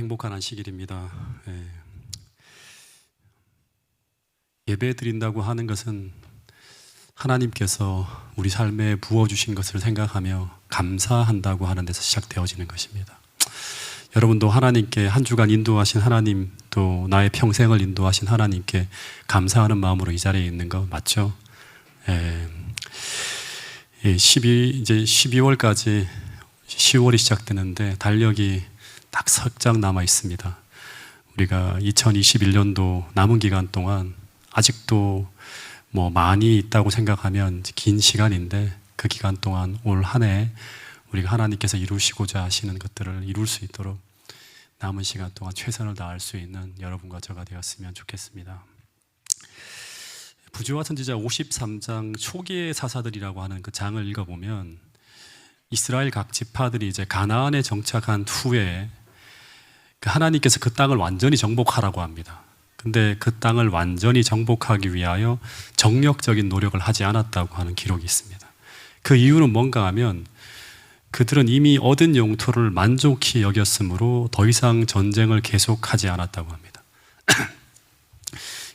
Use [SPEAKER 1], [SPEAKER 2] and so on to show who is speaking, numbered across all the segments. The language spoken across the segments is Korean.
[SPEAKER 1] 행복한 안식일입니다. 예배 드린다고 하는 것은 하나님께서 우리 삶에 부어주신 것을 생각하며 감사한다고 하는 데서 시작되어지는 것입니다. 여러분도 하나님께 한 주간 인도하신 하나님, 또 나의 평생을 인도하신 하나님께 감사하는 마음으로 이 자리에 있는 거 맞죠? 이제 12월까지 10월이 시작되는데 달력이 딱 석 장 남아 있습니다. 우리가 2021년도 남은 기간 동안 아직도 많이 있다고 생각하면 긴 시간인데, 그 기간 동안 올 한 해 우리가 하나님께서 이루시고자 하시는 것들을 이룰 수 있도록 남은 시간 동안 최선을 다할 수 있는 여러분과 저가 되었으면 좋겠습니다. 부지와 선지자 53장 초기의 사사들이라고 하는 그 장을 읽어보면 이스라엘 각 지파들이 이제 가나안에 정착한 후에 하나님께서 그 땅을 완전히 정복하라고 합니다. 근데 그 땅을 완전히 정복하기 위하여 정력적인 노력을 하지 않았다고 하는 기록이 있습니다. 그 이유는 뭔가 하면 그들은 이미 얻은 영토를 만족히 여겼으므로 더 이상 전쟁을 계속하지 않았다고 합니다.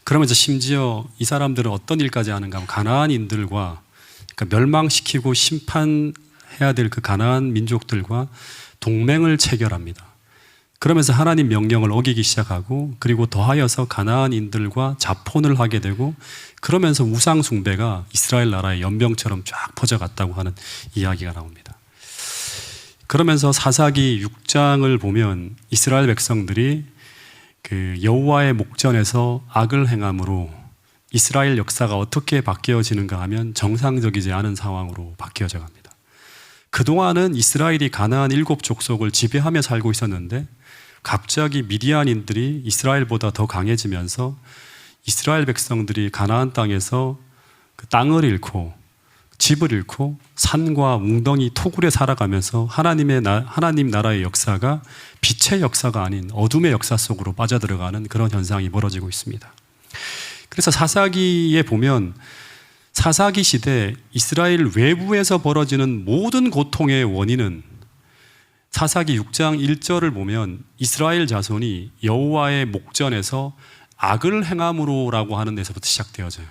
[SPEAKER 1] 그러면서 심지어 이 사람들은 어떤 일까지 하는가 하면 가나안인들과, 그러니까 멸망시키고 심판해야 될 그 가나안 민족들과 동맹을 체결합니다. 그러면서 하나님 명령을 어기기 시작하고, 그리고 더하여서 가나안인들과 자폰을 하게 되고, 그러면서 우상 숭배가 이스라엘 나라의 연병처럼 쫙 퍼져갔다고 하는 이야기가 나옵니다. 그러면서 사사기 6장을 보면 이스라엘 백성들이 그 여호와의 목전에서 악을 행함으로 이스라엘 역사가 어떻게 바뀌어지는가 하면 정상적이지 않은 상황으로 바뀌어져 갑니다. 그동안은 이스라엘이 가나안 7족속을 지배하며 살고 있었는데 갑자기 미디안인들이 이스라엘보다 더 강해지면서 이스라엘 백성들이 가나안 땅에서 그 땅을 잃고 집을 잃고 산과 웅덩이 토굴에 살아가면서 하나님 나라의 역사가 빛의 역사가 아닌 어둠의 역사 속으로 빠져들어가는 그런 현상이 벌어지고 있습니다. 그래서 사사기에 보면 사사기 시대 이스라엘 외부에서 벌어지는 모든 고통의 원인은 사사기 6장 1절을 보면 이스라엘 자손이 여호와의 목전에서 악을 행함으로라고 하는 데서부터 시작되어져요.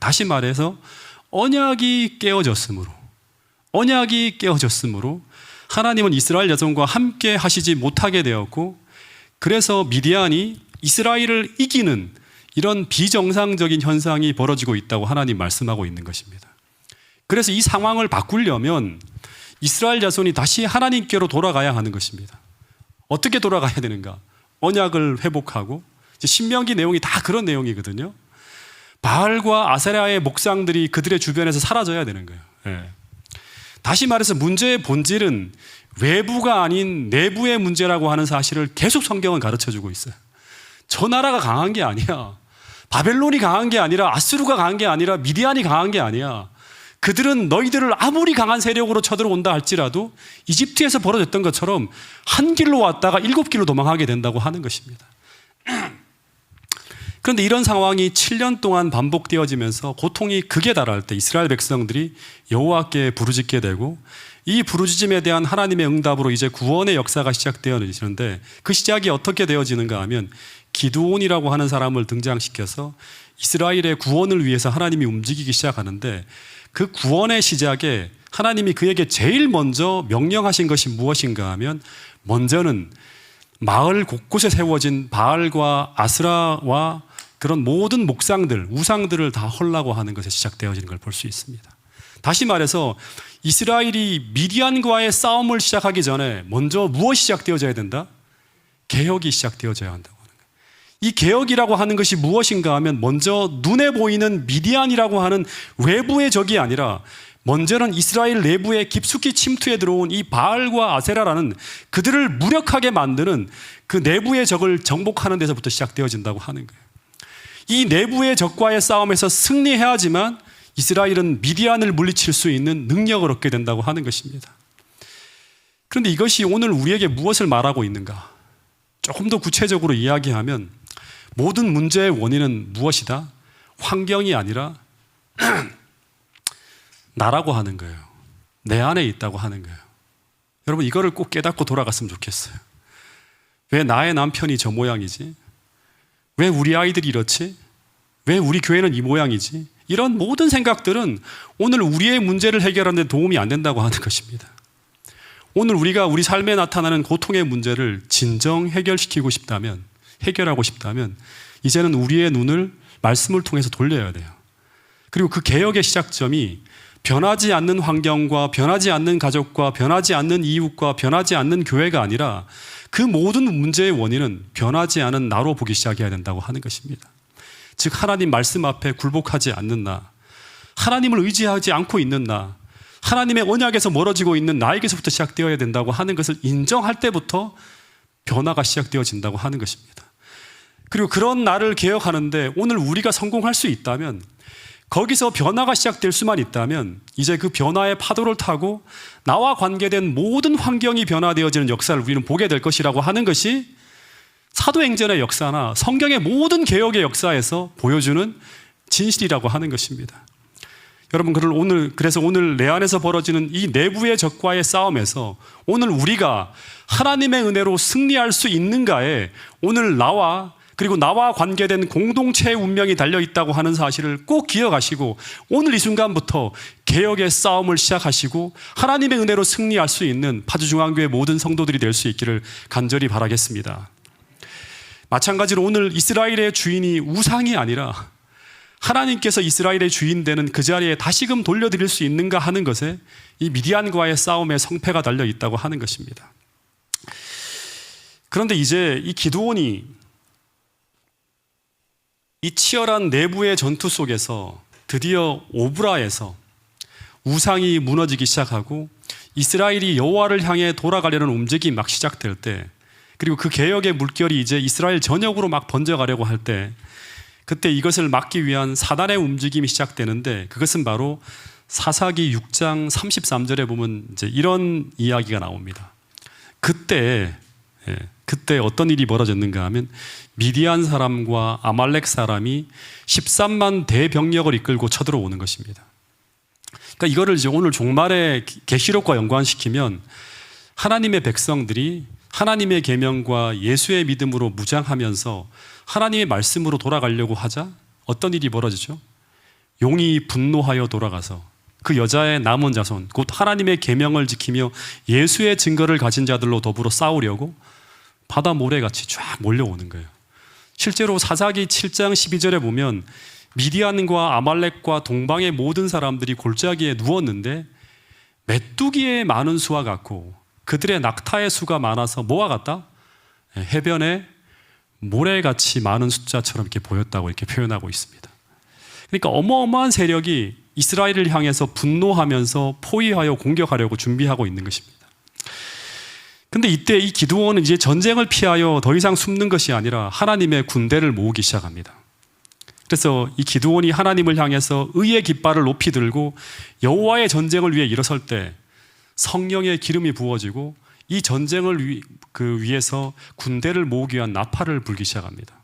[SPEAKER 1] 다시 말해서 언약이 깨어졌으므로 하나님은 이스라엘 자손과 함께 하시지 못하게 되었고, 그래서 미디안이 이스라엘을 이기는 이런 비정상적인 현상이 벌어지고 있다고 하나님 말씀하고 있는 것입니다. 그래서 이 상황을 바꾸려면 이스라엘 자손이 다시 하나님께로 돌아가야 하는 것입니다. 어떻게 돌아가야 되는가? 언약을 회복하고, 신명기 내용이 다 그런 내용이거든요. 바알과 아세라의 목상들이 그들의 주변에서 사라져야 되는 거예요. 다시 말해서 문제의 본질은 외부가 아닌 내부의 문제라고 하는 사실을 계속 성경은 가르쳐주고 있어요. 저 나라가 강한 게 아니야. 바벨론이 강한 게 아니라, 아스루가 강한 게 아니라, 미디안이 강한 게 아니야. 그들은 너희들을 아무리 강한 세력으로 쳐들어온다 할지라도 이집트에서 벌어졌던 것처럼 한 길로 왔다가 7길로 도망하게 된다고 하는 것입니다. 그런데 이런 상황이 7년 동안 반복되어지면서 고통이 극에 달할 때 이스라엘 백성들이 여호와께 부르짖게 되고, 이 부르짖음에 대한 하나님의 응답으로 이제 구원의 역사가 시작되어지는데, 그 시작이 어떻게 되어지는가 하면 기드온이라고 하는 사람을 등장시켜서 이스라엘의 구원을 위해서 하나님이 움직이기 시작하는데, 그 구원의 시작에 하나님이 그에게 제일 먼저 명령하신 것이 무엇인가 하면, 먼저는 마을 곳곳에 세워진 바알과 아스라와 그런 모든 목상들, 우상들을 다 헐라고 하는 것에 시작되어지는 걸 볼 수 있습니다. 다시 말해서 이스라엘이 미디안과의 싸움을 시작하기 전에 먼저 무엇이 시작되어져야 된다? 개혁이 시작되어져야 한다고 하는 거예요. 이 개혁이라고 하는 것이 무엇인가 하면 먼저 눈에 보이는 미디안이라고 하는 외부의 적이 아니라, 먼저는 이스라엘 내부에 깊숙이 침투해 들어온 이 바알과 아세라라는 그들을 무력하게 만드는 그 내부의 적을 정복하는 데서부터 시작되어진다고 하는 거예요. 이 내부의 적과의 싸움에서 승리해야지만 이스라엘은 미디안을 물리칠 수 있는 능력을 얻게 된다고 하는 것입니다. 그런데 이것이 오늘 우리에게 무엇을 말하고 있는가? 조금 더 구체적으로 이야기하면 모든 문제의 원인은 무엇이다? 환경이 아니라 나라고 하는 거예요. 내 안에 있다고 하는 거예요. 여러분, 이거를 꼭 깨닫고 돌아갔으면 좋겠어요. 왜 나의 남편이 저 모양이지? 왜 우리 아이들이 이렇지? 왜 우리 교회는 이 모양이지? 이런 모든 생각들은 오늘 우리의 문제를 해결하는 데 도움이 안 된다고 하는 것입니다. 오늘 우리가 우리 삶에 나타나는 고통의 문제를 진정 해결하고 싶다면 이제는 우리의 눈을 말씀을 통해서 돌려야 돼요. 그리고 그 개혁의 시작점이 변하지 않는 환경과 변하지 않는 가족과 변하지 않는 이웃과 변하지 않는 교회가 아니라 그 모든 문제의 원인은 변하지 않은 나로 보기 시작해야 된다고 하는 것입니다. 즉 하나님 말씀 앞에 굴복하지 않는 나, 하나님을 의지하지 않고 있는 나, 하나님의 언약에서 멀어지고 있는 나에게서부터 시작되어야 된다고 하는 것을 인정할 때부터 변화가 시작되어진다고 하는 것입니다. 그리고 그런 나를 개혁하는데 오늘 우리가 성공할 수 있다면, 거기서 변화가 시작될 수만 있다면 이제 그 변화의 파도를 타고 나와 관계된 모든 환경이 변화되어지는 역사를 우리는 보게 될 것이라고 하는 것이 사도행전의 역사나 성경의 모든 개혁의 역사에서 보여주는 진실이라고 하는 것입니다. 여러분, 그래서 오늘 내 안에서 벌어지는 이 내부의 적과의 싸움에서 오늘 우리가 하나님의 은혜로 승리할 수 있는가에 오늘 그리고 나와 관계된 공동체의 운명이 달려있다고 하는 사실을 꼭 기억하시고 오늘 이 순간부터 개혁의 싸움을 시작하시고 하나님의 은혜로 승리할 수 있는 파주중앙교회 모든 성도들이 될 수 있기를 간절히 바라겠습니다. 마찬가지로 오늘 이스라엘의 주인이 우상이 아니라 하나님께서 이스라엘의 주인 되는 그 자리에 다시금 돌려드릴 수 있는가 하는 것에 이 미디안과의 싸움의 성패가 달려있다고 하는 것입니다. 그런데 이제 이 기드온이 이 치열한 내부의 전투 속에서 드디어 오브라에서 우상이 무너지기 시작하고 이스라엘이 여호와를 향해 돌아가려는 움직임이 막 시작될 때, 그리고 그 개혁의 물결이 이제 이스라엘 전역으로 막 번져가려고 할 때, 그때 이것을 막기 위한 사단의 움직임이 시작되는데, 그것은 바로 사사기 6장 33절에 보면 이제 이런 이야기가 나옵니다. 그때 어떤 일이 벌어졌는가 하면 미디안 사람과 아말렉 사람이 13만 대병력을 이끌고 쳐들어오는 것입니다. 그러니까 이거를 이제 오늘 종말의 계시록과 연관시키면 하나님의 백성들이 하나님의 계명과 예수의 믿음으로 무장하면서 하나님의 말씀으로 돌아가려고 하자 어떤 일이 벌어지죠? 용이 분노하여 돌아가서 그 여자의 남은 자손, 곧 하나님의 계명을 지키며 예수의 증거를 가진 자들로 더불어 싸우려고 바다 모래같이 쫙 몰려오는 거예요. 실제로 사사기 7장 12절에 보면 미디안과 아말렉과 동방의 모든 사람들이 골짜기에 누웠는데 메뚜기의 많은 수와 같고 그들의 낙타의 수가 많아서 뭐와 같다? 해변에 모래같이 많은 숫자처럼 이렇게 보였다고 이렇게 표현하고 있습니다. 그러니까 어마어마한 세력이 이스라엘을 향해서 분노하면서 포위하여 공격하려고 준비하고 있는 것입니다. 근데 이때 이 기드온은 이제 전쟁을 피하여 더 이상 숨는 것이 아니라 하나님의 군대를 모으기 시작합니다. 그래서 이 기드온이 하나님을 향해서 의의 깃발을 높이 들고 여호와의 전쟁을 위해 일어설 때 성령의 기름이 부어지고 이 전쟁을 위해서 군대를 모으기 위한 나팔을 불기 시작합니다.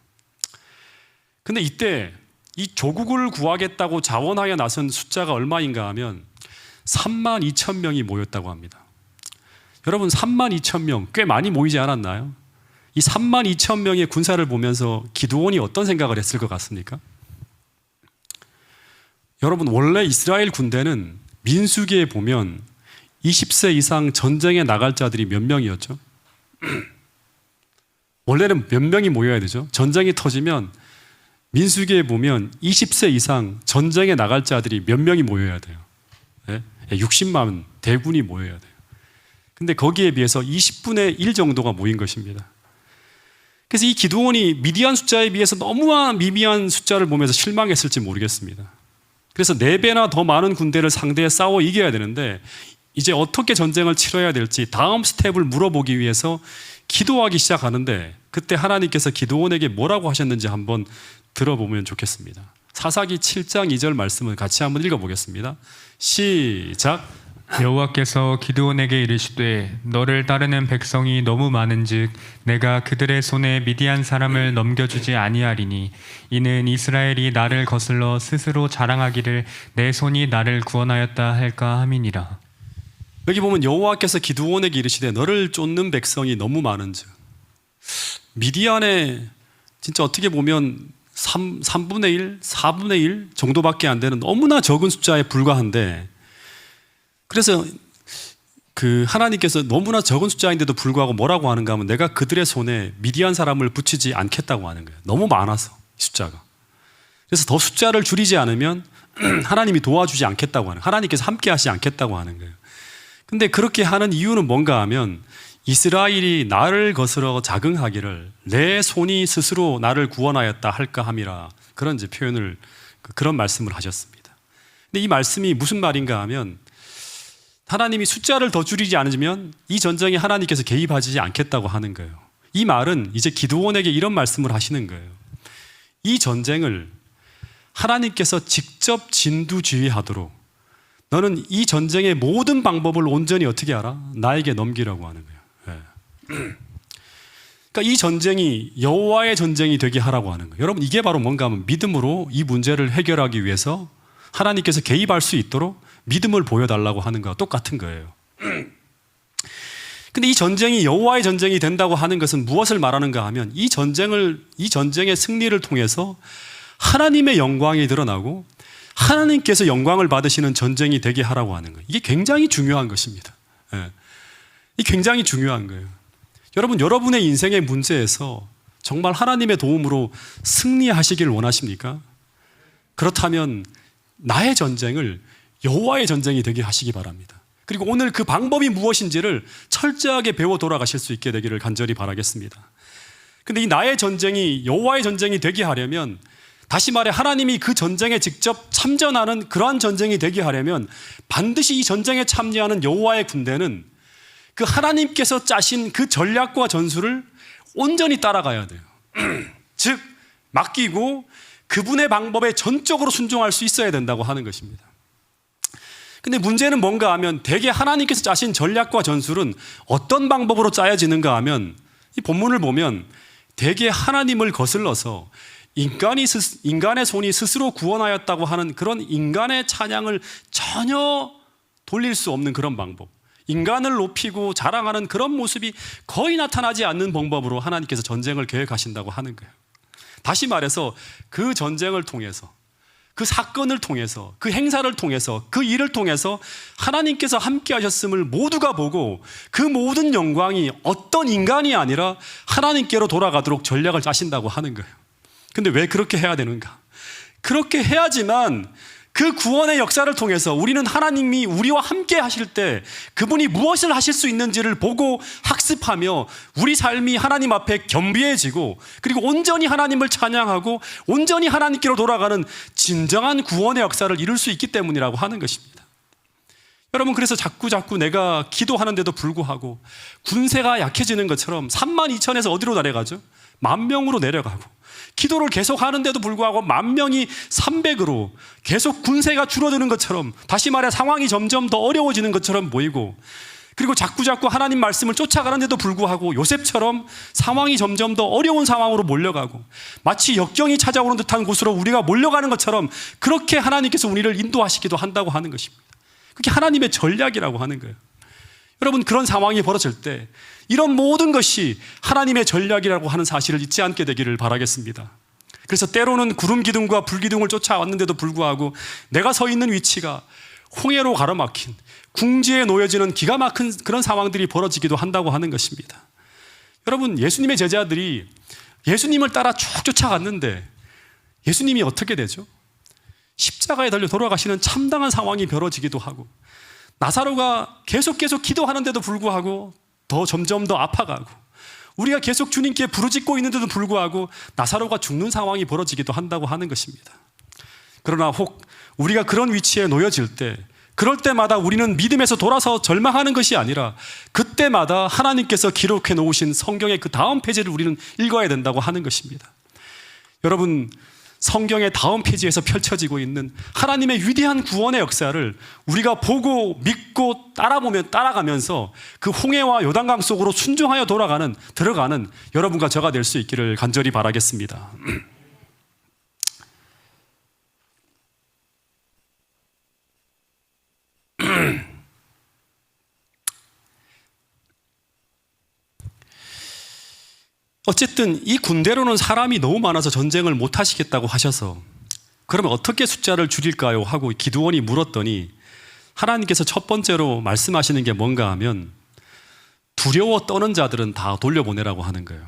[SPEAKER 1] 근데 이때 이 조국을 구하겠다고 자원하여 나선 숫자가 얼마인가 하면 3만 2천 명이 모였다고 합니다. 여러분, 3만 2천 명 꽤 많이 모이지 않았나요? 이 3만 2천 명의 군사를 보면서 기드온이 어떤 생각을 했을 것 같습니까? 여러분, 원래 이스라엘 군대는 민수기에 보면 20세 이상 전쟁에 나갈 자들이 몇 명이었죠? 원래는 몇 명이 모여야 되죠? 전쟁이 터지면 민수기에 보면 20세 이상 전쟁에 나갈 자들이 몇 명이 모여야 돼요? 60만 대군이 모여야 돼요. 근데 거기에 비해서 20분의 1 정도가 모인 것입니다. 그래서 이 기드온이 미디안 숫자에 비해서 너무나 미미한 숫자를 보면서 실망했을지 모르겠습니다. 그래서 4배나 더 많은 군대를 상대해 싸워 이겨야 되는데 이제 어떻게 전쟁을 치러야 될지 다음 스텝을 물어보기 위해서 기도하기 시작하는데, 그때 하나님께서 기드온에게 뭐라고 하셨는지 한번 들어보면 좋겠습니다. 사사기 7장 2절 말씀을 같이 한번 읽어보겠습니다. 시작.
[SPEAKER 2] 여호와께서 기드온에게 이르시되 너를 따르는 백성이 너무 많은즉 내가 그들의 손에 미디안 사람을 넘겨주지 아니하리니 이는 이스라엘이 나를 거슬러 스스로 자랑하기를 내 손이 나를 구원하였다 할까 함이니라.
[SPEAKER 1] 여기 보면 여호와께서 기드온에게 이르시되 너를 쫓는 백성이 너무 많은즉, 미디안에 진짜 어떻게 보면 3분의 1, 4분의 1 정도밖에 안 되는 너무나 적은 숫자에 불과한데, 그래서 그 하나님께서 너무나 적은 숫자인데도 불구하고 뭐라고 하는가 하면 내가 그들의 손에 미디안 사람을 붙이지 않겠다고 하는 거예요. 너무 많아서 숫자가. 그래서 더 숫자를 줄이지 않으면 하나님이 도와주지 않겠다고 하는, 하나님께서 함께 하시지 않겠다고 하는 거예요. 근데 그렇게 하는 이유는 뭔가 하면 이스라엘이 나를 거스러 자긍하기를 내 손이 스스로 나를 구원하였다 할까 함이라, 그런 이제 표현을, 그런 말씀을 하셨습니다. 근데 이 말씀이 무슨 말인가 하면 하나님이 숫자를 더 줄이지 않으면 이 전쟁에 하나님께서 개입하지 않겠다고 하는 거예요. 이 말은 이제 기드온에게 이런 말씀을 하시는 거예요. 이 전쟁을 하나님께서 직접 진두지휘하도록 너는 이 전쟁의 모든 방법을 온전히 어떻게 알아? 나에게 넘기라고 하는 거예요. 그러니까 이 전쟁이 여호와의 전쟁이 되게 하라고 하는 거예요. 여러분, 이게 바로 뭔가 하면 믿음으로 이 문제를 해결하기 위해서 하나님께서 개입할 수 있도록 믿음을 보여달라고 하는 거와 똑같은 거예요. 근데 이 전쟁이 여호와의 전쟁이 된다고 하는 것은 무엇을 말하는가 하면 이 전쟁의 승리를 통해서 하나님의 영광이 드러나고 하나님께서 영광을 받으시는 전쟁이 되게 하라고 하는 거예요. 이게 굉장히 중요한 것입니다. 이게 굉장히 중요한 거예요. 여러분, 여러분의 인생의 문제에서 정말 하나님의 도움으로 승리하시길 원하십니까? 그렇다면 나의 전쟁을 여호와의 전쟁이 되게 하시기 바랍니다. 그리고 오늘 그 방법이 무엇인지를 철저하게 배워 돌아가실 수 있게 되기를 간절히 바라겠습니다. 근데 이 나의 전쟁이 여호와의 전쟁이 되게 하려면, 다시 말해 하나님이 그 전쟁에 직접 참전하는 그러한 전쟁이 되게 하려면 반드시 이 전쟁에 참여하는 여호와의 군대는 그 하나님께서 짜신 그 전략과 전술을 온전히 따라가야 돼요. 즉 맡기고 그분의 방법에 전적으로 순종할 수 있어야 된다고 하는 것입니다. 근데 문제는 뭔가 하면 대개 하나님께서 짜신 전략과 전술은 어떤 방법으로 짜여지는가 하면, 이 본문을 보면 대개 하나님을 거슬러서 인간의 손이 스스로 구원하였다고 하는 그런 인간의 찬양을 전혀 돌릴 수 없는 그런 방법, 인간을 높이고 자랑하는 그런 모습이 거의 나타나지 않는 방법으로 하나님께서 전쟁을 계획하신다고 하는 거예요. 다시 말해서 그 전쟁을 통해서, 그 사건을 통해서, 그 행사를 통해서, 그 일을 통해서 하나님께서 함께 하셨음을 모두가 보고 그 모든 영광이 어떤 인간이 아니라 하나님께로 돌아가도록 전략을 짜신다고 하는 거예요. 근데 왜 그렇게 해야 되는가? 그렇게 해야지만 그 구원의 역사를 통해서 우리는 하나님이 우리와 함께 하실 때 그분이 무엇을 하실 수 있는지를 보고 학습하며 우리 삶이 하나님 앞에 겸비해지고, 그리고 온전히 하나님을 찬양하고 온전히 하나님께로 돌아가는 진정한 구원의 역사를 이룰 수 있기 때문이라고 하는 것입니다. 여러분, 그래서 자꾸 내가 기도하는데도 불구하고 군세가 약해지는 것처럼 32,000에서 어디로 내려가죠? 10,000명으로 내려가고, 기도를 계속 하는데도 불구하고 10,000명이 300으로 계속 군세가 줄어드는 것처럼, 다시 말해 상황이 점점 더 어려워지는 것처럼 보이고, 그리고 자꾸 하나님 말씀을 쫓아가는데도 불구하고 요셉처럼 상황이 점점 더 어려운 상황으로 몰려가고, 마치 역경이 찾아오는 듯한 곳으로 우리가 몰려가는 것처럼 그렇게 하나님께서 우리를 인도하시기도 한다고 하는 것입니다. 그게 하나님의 전략이라고 하는 거예요. 여러분, 그런 상황이 벌어질 때 이런 모든 것이 하나님의 전략이라고 하는 사실을 잊지 않게 되기를 바라겠습니다. 그래서 때로는 구름 기둥과 불 기둥을 쫓아왔는데도 불구하고 내가 서 있는 위치가 홍해로 가로막힌, 궁지에 놓여지는 기가 막힌 그런 상황들이 벌어지기도 한다고 하는 것입니다. 여러분, 예수님의 제자들이 예수님을 따라 쭉 쫓아갔는데 예수님이 어떻게 되죠? 십자가에 달려 돌아가시는 참담한 상황이 벌어지기도 하고, 나사로가 계속 기도하는데도 불구하고 점점 더 아파가고, 우리가 계속 주님께 부르짖고 있는데도 불구하고 나사로가 죽는 상황이 벌어지기도 한다고 하는 것입니다. 그러나 혹 우리가 그런 위치에 놓여질 때, 그럴 때마다 우리는 믿음에서 돌아서 절망하는 것이 아니라 그때마다 하나님께서 기록해 놓으신 성경의 그 다음 페이지를 우리는 읽어야 된다고 하는 것입니다. 여러분, 성경의 다음 페이지에서 펼쳐지고 있는 하나님의 위대한 구원의 역사를 우리가 보고 믿고 따라가면서 그 홍해와 요단강 속으로 순종하여 들어가는 여러분과 저가 될 수 있기를 간절히 바라겠습니다. 어쨌든 이 군대로는 사람이 너무 많아서 전쟁을 못 하시겠다고 하셔서 그러면 어떻게 숫자를 줄일까요? 하고 기드온이 물었더니 하나님께서 첫 번째로 말씀하시는 게 뭔가 하면 두려워 떠는 자들은 다 돌려보내라고 하는 거예요.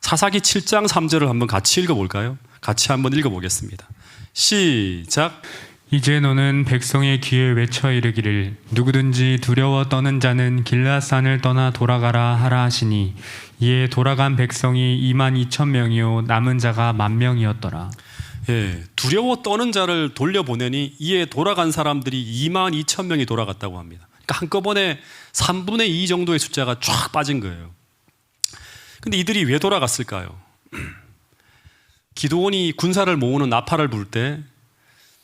[SPEAKER 1] 사사기 7장 3절을 한번 같이 읽어볼까요? 같이 한번 읽어보겠습니다. 시작.
[SPEAKER 2] 이제 너는 백성의 귀에 외쳐 이르기를 누구든지 두려워 떠는 자는 길라산을 떠나 돌아가라 하라 하시니 이에 돌아간 백성이 22,000명이요 남은 자가 10,000명이었더라.
[SPEAKER 1] 예, 두려워 떠는 자를 돌려보내니 이에 돌아간 사람들이 22,000명이 돌아갔다고 합니다. 그러니까 한꺼번에 3분의 2 정도의 숫자가 쫙 빠진 거예요. 근데 이들이 왜 돌아갔을까요? 기드온이 군사를 모으는 나팔을 불 때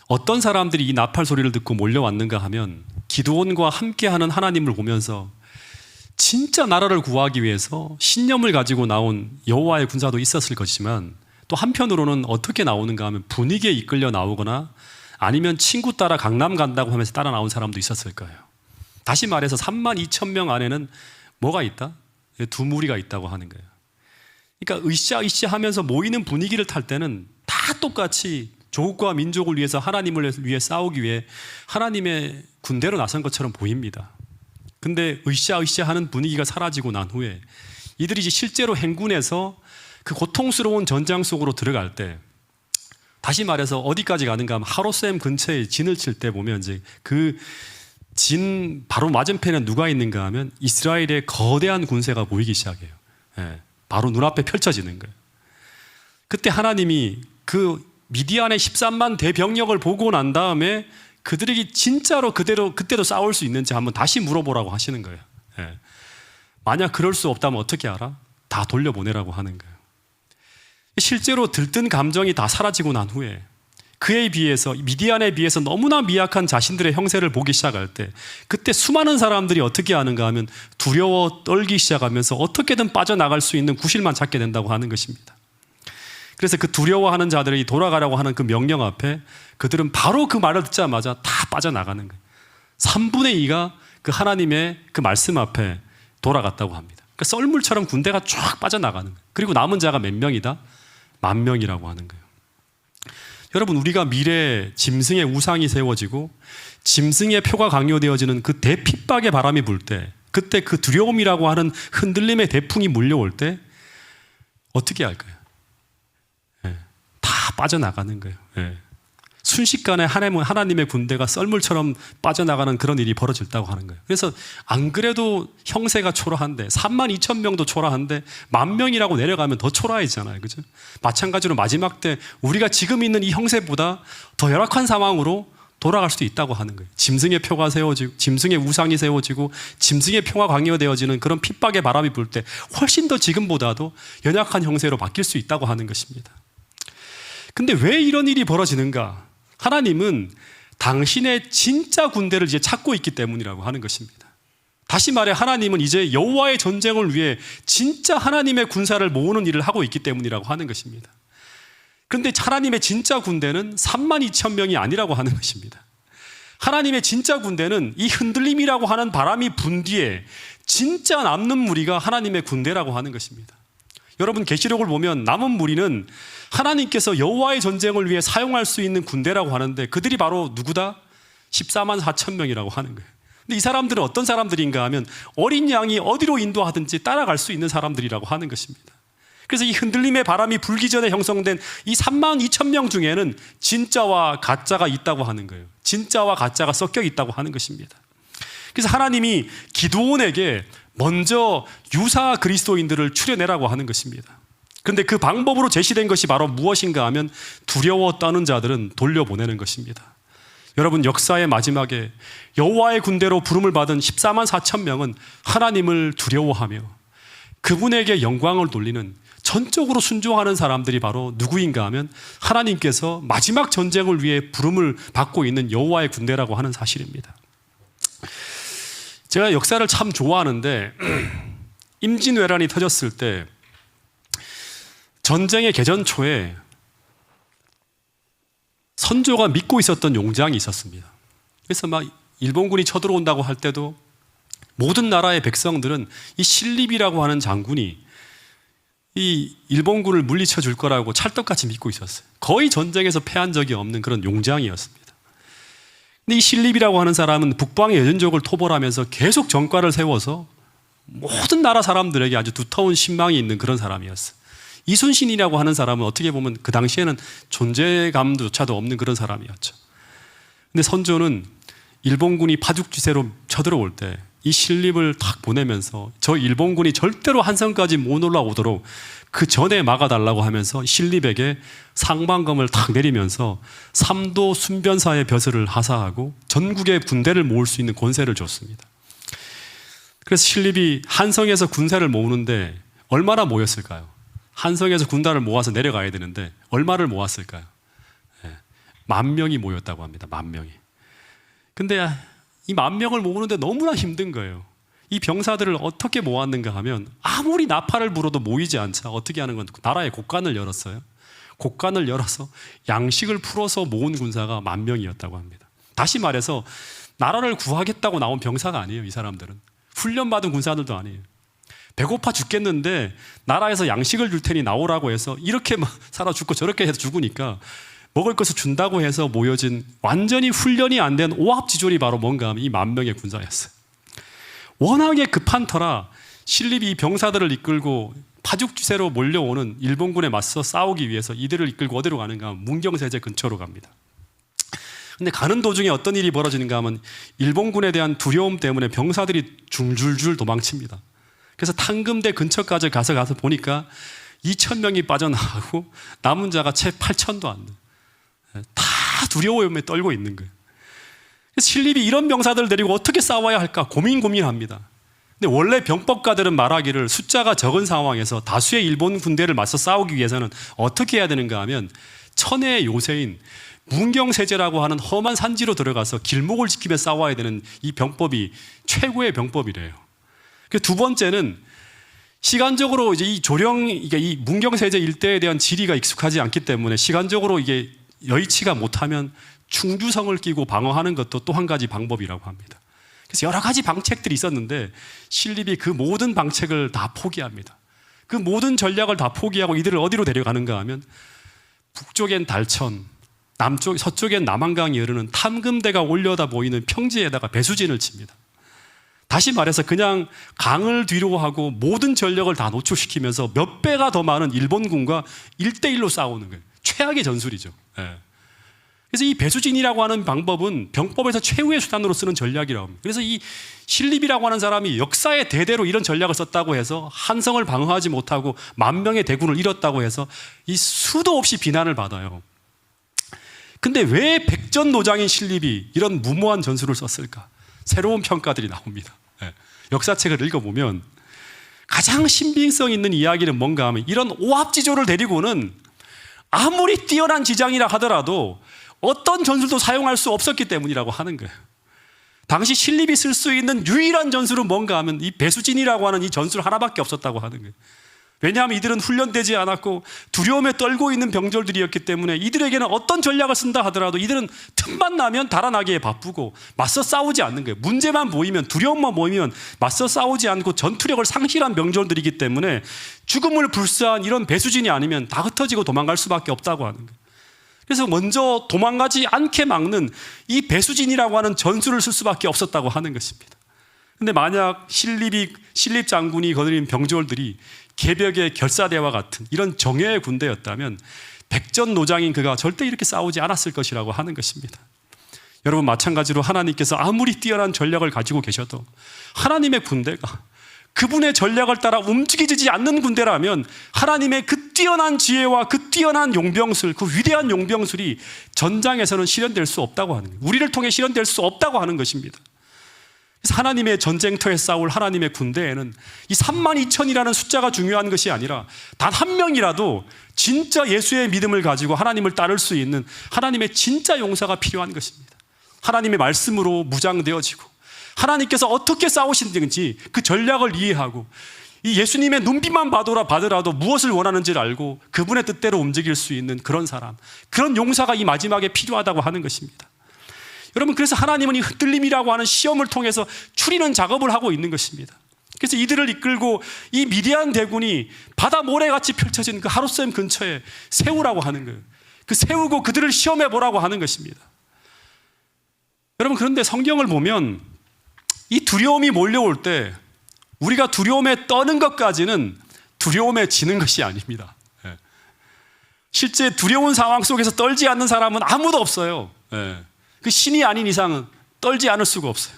[SPEAKER 1] 어떤 사람들이 이 나팔 소리를 듣고 몰려왔는가 하면 기드온과 함께하는 하나님을 보면서 진짜 나라를 구하기 위해서 신념을 가지고 나온 여호와의 군사도 있었을 것이지만 또 한편으로는 어떻게 나오는가 하면 분위기에 이끌려 나오거나 아니면 친구 따라 강남 간다고 하면서 따라 나온 사람도 있었을 거예요. 다시 말해서 32,000명 안에는 뭐가 있다? 두 무리가 있다고 하는 거예요. 그러니까 으쌰으쌰 하면서 모이는 분위기를 탈 때는 다 똑같이 조국과 민족을 위해서 하나님을 위해 싸우기 위해 하나님의 군대로 나선 것처럼 보입니다. 근데 으쌰으쌰 하는 분위기가 사라지고 난 후에 이들이 이제 실제로 행군해서 그 고통스러운 전장 속으로 들어갈 때 다시 말해서 어디까지 가는가 하면 하롯셈 근처에 진을 칠 때 보면 이제 그 진 바로 맞은편에 누가 있는가 하면 이스라엘의 거대한 군세가 보이기 시작해요. 예, 바로 눈앞에 펼쳐지는 거예요. 그때 하나님이 그 미디안의 13만 대병력을 보고 난 다음에 그들에게 진짜로 그때도 싸울 수 있는지 한번 다시 물어보라고 하시는 거예요. 예. 만약 그럴 수 없다면 어떻게 알아? 다 돌려보내라고 하는 거예요. 실제로 들뜬 감정이 다 사라지고 난 후에 그에 비해서 미디안에 비해서 너무나 미약한 자신들의 형세를 보기 시작할 때 그때 수많은 사람들이 어떻게 하는가 하면 두려워 떨기 시작하면서 어떻게든 빠져나갈 수 있는 구실만 찾게 된다고 하는 것입니다. 그래서 그 두려워하는 자들이 돌아가라고 하는 그 명령 앞에 그들은 바로 그 말을 듣자마자 다 빠져나가는 거예요. 3분의 2가 그 하나님의 그 말씀 앞에 돌아갔다고 합니다. 그러니까 썰물처럼 군대가 쫙 빠져나가는 거예요. 그리고 남은 자가 몇 명이다? 10,000명이라고 하는 거예요. 여러분, 우리가 미래에 짐승의 우상이 세워지고 짐승의 표가 강요되어지는 그 대핍박의 바람이 불 때 그때 그 두려움이라고 하는 흔들림의 대풍이 몰려올 때 어떻게 할까요? 다 빠져나가는 거예요. 순식간에 하나님의 군대가 썰물처럼 빠져나가는 그런 일이 벌어졌다고 하는 거예요. 그래서 안 그래도 형세가 초라한데 32,000명도 초라한데 10,000명이라고 내려가면 더 초라해지잖아요. 그죠? 마찬가지로 마지막 때 우리가 지금 있는 이 형세보다 더 열악한 상황으로 돌아갈 수도 있다고 하는 거예요. 짐승의 표가 세워지고 짐승의 우상이 세워지고 짐승의 표가 강요되어지는 그런 핍박의 바람이 불 때 훨씬 더 지금보다도 연약한 형세로 바뀔 수 있다고 하는 것입니다. 근데 왜 이런 일이 벌어지는가? 하나님은 당신의 진짜 군대를 이제 찾고 있기 때문이라고 하는 것입니다. 다시 말해 하나님은 이제 여호와의 전쟁을 위해 진짜 하나님의 군사를 모으는 일을 하고 있기 때문이라고 하는 것입니다. 그런데 하나님의 진짜 군대는 32,000명이 아니라고 하는 것입니다. 하나님의 진짜 군대는 이 흔들림이라고 하는 바람이 분 뒤에 진짜 남는 무리가 하나님의 군대라고 하는 것입니다. 여러분, 계시록을 보면 남은 무리는 하나님께서 여호와의 전쟁을 위해 사용할 수 있는 군대라고 하는데 그들이 바로 누구다? 144,000명이라고 하는 거예요. 근데 이 사람들은 어떤 사람들인가 하면 어린 양이 어디로 인도하든지 따라갈 수 있는 사람들이라고 하는 것입니다. 그래서 이 흔들림의 바람이 불기 전에 형성된 이 32,000명 중에는 진짜와 가짜가 있다고 하는 거예요. 진짜와 가짜가 섞여 있다고 하는 것입니다. 그래서 하나님이 기드온에게 먼저 유사 그리스도인들을 추려내라고 하는 것입니다. 그런데 그 방법으로 제시된 것이 바로 무엇인가 하면 두려워 떠는 자들은 돌려보내는 것입니다. 여러분, 역사의 마지막에 여호와의 군대로 부름을 받은 144,000명은 하나님을 두려워하며 그분에게 영광을 돌리는 전적으로 순종하는 사람들이 바로 누구인가 하면 하나님께서 마지막 전쟁을 위해 부름을 받고 있는 여호와의 군대라고 하는 사실입니다. 제가 역사를 참 좋아하는데 임진왜란이 터졌을 때 전쟁의 개전 초에 선조가 믿고 있었던 용장이 있었습니다. 그래서 막 일본군이 쳐들어온다고 할 때도 모든 나라의 백성들은 이 신립이라고 하는 장군이 이 일본군을 물리쳐 줄 거라고 찰떡같이 믿고 있었어요. 거의 전쟁에서 패한 적이 없는 그런 용장이었습니다. 근데 이 신립이라고 하는 사람은 북방의 여전족을 토벌하면서 계속 전과를 세워서 모든 나라 사람들에게 아주 두터운 신망이 있는 그런 사람이었어요. 이순신이라고 하는 사람은 어떻게 보면 그 당시에는 존재감조차도 없는 그런 사람이었죠. 근데 선조는 일본군이 파죽지세로 쳐들어올 때 이 신립을 탁 보내면서 저 일본군이 절대로 한성까지 못 올라오도록 그 전에 막아달라고 하면서 신립에게 상방검을 탁 내리면서 삼도 순변사의 벼슬을 하사하고 전국의 군대를 모을 수 있는 권세를 줬습니다. 그래서 신립이 한성에서 군사를 모으는데 얼마나 모였을까요? 한성에서 군단을 모아서 내려가야 되는데 얼마를 모았을까요? 10,000명이 모였다고 합니다. 10,000명이. 근데 이 10,000명을 모으는데 너무나 힘든 거예요. 이 병사들을 어떻게 모았는가 하면 아무리 나팔을 불어도 모이지 않자 어떻게 하는 건 나라의 곳간을 열었어요. 곳간을 열어서 양식을 풀어서 모은 군사가 10,000명이었다고 합니다. 다시 말해서 나라를 구하겠다고 나온 병사가 아니에요. 이 사람들은 훈련받은 군사들도 아니에요. 배고파 죽겠는데 나라에서 양식을 줄 테니 나오라고 해서 이렇게 막 살아 죽고 저렇게 해서 죽으니까 먹을 것을 준다고 해서 모여진 완전히 훈련이 안 된 오합지졸이 바로 뭔가 하면 이 10,000명의 군사였어요. 워낙에 급한 터라 신립이 병사들을 이끌고 파죽지세로 몰려오는 일본군에 맞서 싸우기 위해서 이들을 이끌고 어디로 가는가 하면 문경세제 근처로 갑니다. 근데 가는 도중에 어떤 일이 벌어지는가 하면 일본군에 대한 두려움 때문에 병사들이 줄줄줄 도망칩니다. 그래서 탕금대 근처까지 가서 보니까 2,000명이 빠져나가고 남은 자가 채 8,000도 안 돼요. 다 두려움에 떨고 있는 거예요. 그래서 신립이 이런 병사들을 데리고 어떻게 싸워야 할까 고민합니다. 근데 원래 병법가들은 말하기를 숫자가 적은 상황에서 다수의 일본 군대를 맞서 싸우기 위해서는 어떻게 해야 되는가 하면 천혜의 요새인 문경세제라고 하는 험한 산지로 들어가서 길목을 지키며 싸워야 되는 이 병법이 최고의 병법이래요. 그 두 번째는 시간적으로 이제 이 조령, 이게 이 문경세제 일대에 대한 지리가 익숙하지 않기 때문에 시간적으로 이게 여의치가 못하면 충주성을 끼고 방어하는 것도 또 한 가지 방법이라고 합니다. 그래서 여러 가지 방책들이 있었는데 신립이 그 모든 방책을 다 포기합니다. 그 모든 전략을 다 포기하고 이들을 어디로 데려가는가 하면 북쪽엔 달천, 서쪽엔 남한강이 흐르는 탐금대가 올려다 보이는 평지에다가 배수진을 칩니다. 다시 말해서 그냥 강을 뒤로 하고 모든 전력을 다 노출시키면서 몇 배가 더 많은 일본군과 1대1로 싸우는 거예요. 최악의 전술이죠. 그래서 이 배수진이라고 하는 방법은 병법에서 최후의 수단으로 쓰는 전략이라고 합니다. 그래서 이 신립이라고 하는 사람이 역사의 대대로 이런 전략을 썼다고 해서 한성을 방어하지 못하고 10,000명의 대군을 잃었다고 해서 이 수도 없이 비난을 받아요. 근데 왜 백전노장인 신립이 이런 무모한 전술을 썼을까? 새로운 평가들이 나옵니다. 역사책을 읽어보면 가장 신빙성 있는 이야기는 뭔가 하면 이런 오합지졸을 데리고는 아무리 뛰어난 지장이라 하더라도 어떤 전술도 사용할 수 없었기 때문이라고 하는 거예요. 당시 신립이 쓸 수 있는 유일한 전술은 뭔가 하면 이 배수진이라고 하는 이 전술 하나밖에 없었다고 하는 거예요. 왜냐하면 이들은 훈련되지 않았고 두려움에 떨고 있는 병졸들이었기 때문에 이들에게는 어떤 전략을 쓴다 하더라도 이들은 틈만 나면 달아나기에 바쁘고 맞서 싸우지 않는 거예요. 문제만 보이면, 두려움만 보이면 맞서 싸우지 않고 전투력을 상실한 병졸들이기 때문에 죽음을 불사한 이런 배수진이 아니면 다 흩어지고 도망갈 수밖에 없다고 하는 거예요. 그래서 먼저 도망가지 않게 막는 이 배수진이라고 하는 전술을 쓸 수밖에 없었다고 하는 것입니다. 근데 만약 신립 장군이 거느린 병졸들이 개벽의 결사대와 같은 이런 정예의 군대였다면 백전노장인 그가 절대 이렇게 싸우지 않았을 것이라고 하는 것입니다. 여러분, 마찬가지로 하나님께서 아무리 뛰어난 전략을 가지고 계셔도 하나님의 군대가 그분의 전략을 따라 움직이지 않는 군대라면 하나님의 그 뛰어난 지혜와 그 뛰어난 용병술, 그 위대한 용병술이 전장에서는 실현될 수 없다고 하는 거예요. 우리를 통해 실현될 수 없다고 하는 것입니다. 그래서 하나님의 전쟁터에 싸울 하나님의 군대에는 이 32,000이라는 숫자가 중요한 것이 아니라 단 한 명이라도 진짜 예수의 믿음을 가지고 하나님을 따를 수 있는 하나님의 진짜 용사가 필요한 것입니다. 하나님의 말씀으로 무장되어지고 하나님께서 어떻게 싸우시는지 그 전략을 이해하고 이 예수님의 눈빛만 받으라도 무엇을 원하는지를 알고 그분의 뜻대로 움직일 수 있는 그런 사람, 그런 용사가 이 마지막에 필요하다고 하는 것입니다. 여러분, 그래서 하나님은 이 흔들림이라고 하는 시험을 통해서 추리는 작업을 하고 있는 것입니다. 그래서 이들을 이끌고 이 미디안 대군이 바다 모래같이 펼쳐진 그 하룻샘 근처에 세우라고 하는 거예요. 그 세우고 그들을 시험해 보라고 하는 것입니다. 여러분, 그런데 성경을 보면 이 두려움이 몰려올 때 우리가 두려움에 떠는 것까지는 두려움에 지는 것이 아닙니다. 실제 두려운 상황 속에서 떨지 않는 사람은 아무도 없어요. 그 신이 아닌 이상은 떨지 않을 수가 없어요.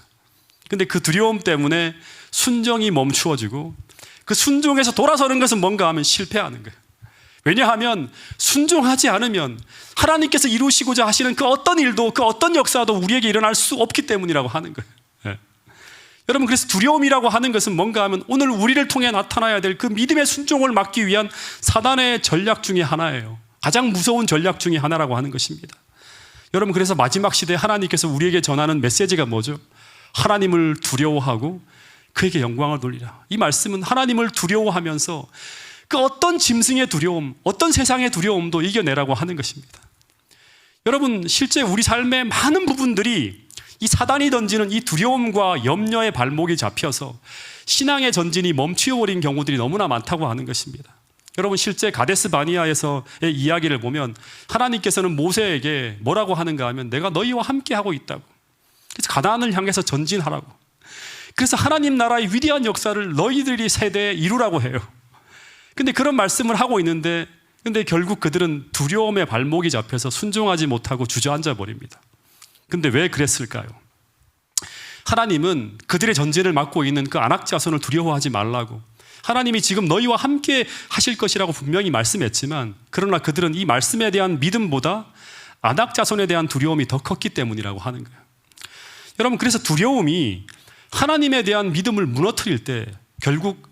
[SPEAKER 1] 근데 그 두려움 때문에 순종이 멈추어지고 그 순종에서 돌아서는 것은 뭔가 하면 실패하는 거예요. 왜냐하면 순종하지 않으면 하나님께서 이루시고자 하시는 그 어떤 일도 그 어떤 역사도 우리에게 일어날 수 없기 때문이라고 하는 거예요. 여러분, 그래서 두려움이라고 하는 것은 뭔가 하면 오늘 우리를 통해 나타나야 될 그 믿음의 순종을 막기 위한 사단의 전략 중에 하나예요. 가장 무서운 전략 중에 하나라고 하는 것입니다. 여러분, 그래서 마지막 시대에 하나님께서 우리에게 전하는 메시지가 뭐죠? 하나님을 두려워하고 그에게 영광을 돌리라. 이 말씀은 하나님을 두려워하면서 그 어떤 짐승의 두려움, 어떤 세상의 두려움도 이겨내라고 하는 것입니다. 여러분, 실제 우리 삶의 많은 부분들이 이 사단이 던지는 이 두려움과 염려의 발목이 잡혀서 신앙의 전진이 멈추어버린 경우들이 너무나 많다고 하는 것입니다. 여러분, 실제 가데스 바니아에서의 이야기를 보면 하나님께서는 모세에게 뭐라고 하는가 하면 내가 너희와 함께 하고 있다고. 그래서 가나안을 향해서 전진하라고. 그래서 하나님 나라의 위대한 역사를 너희들이 세대에 이루라고 해요. 근데 그런 말씀을 하고 있는데 근데 결국 그들은 두려움의 발목이 잡혀서 순종하지 못하고 주저앉아 버립니다. 근데 왜 그랬을까요? 하나님은 그들의 전진을 막고 있는 그 안악 자손을 두려워하지 말라고, 하나님이 지금 너희와 함께 하실 것이라고 분명히 말씀했지만, 그러나 그들은 이 말씀에 대한 믿음보다 안악 자손에 대한 두려움이 더 컸기 때문이라고 하는 거예요. 여러분, 그래서 두려움이 하나님에 대한 믿음을 무너뜨릴 때 결국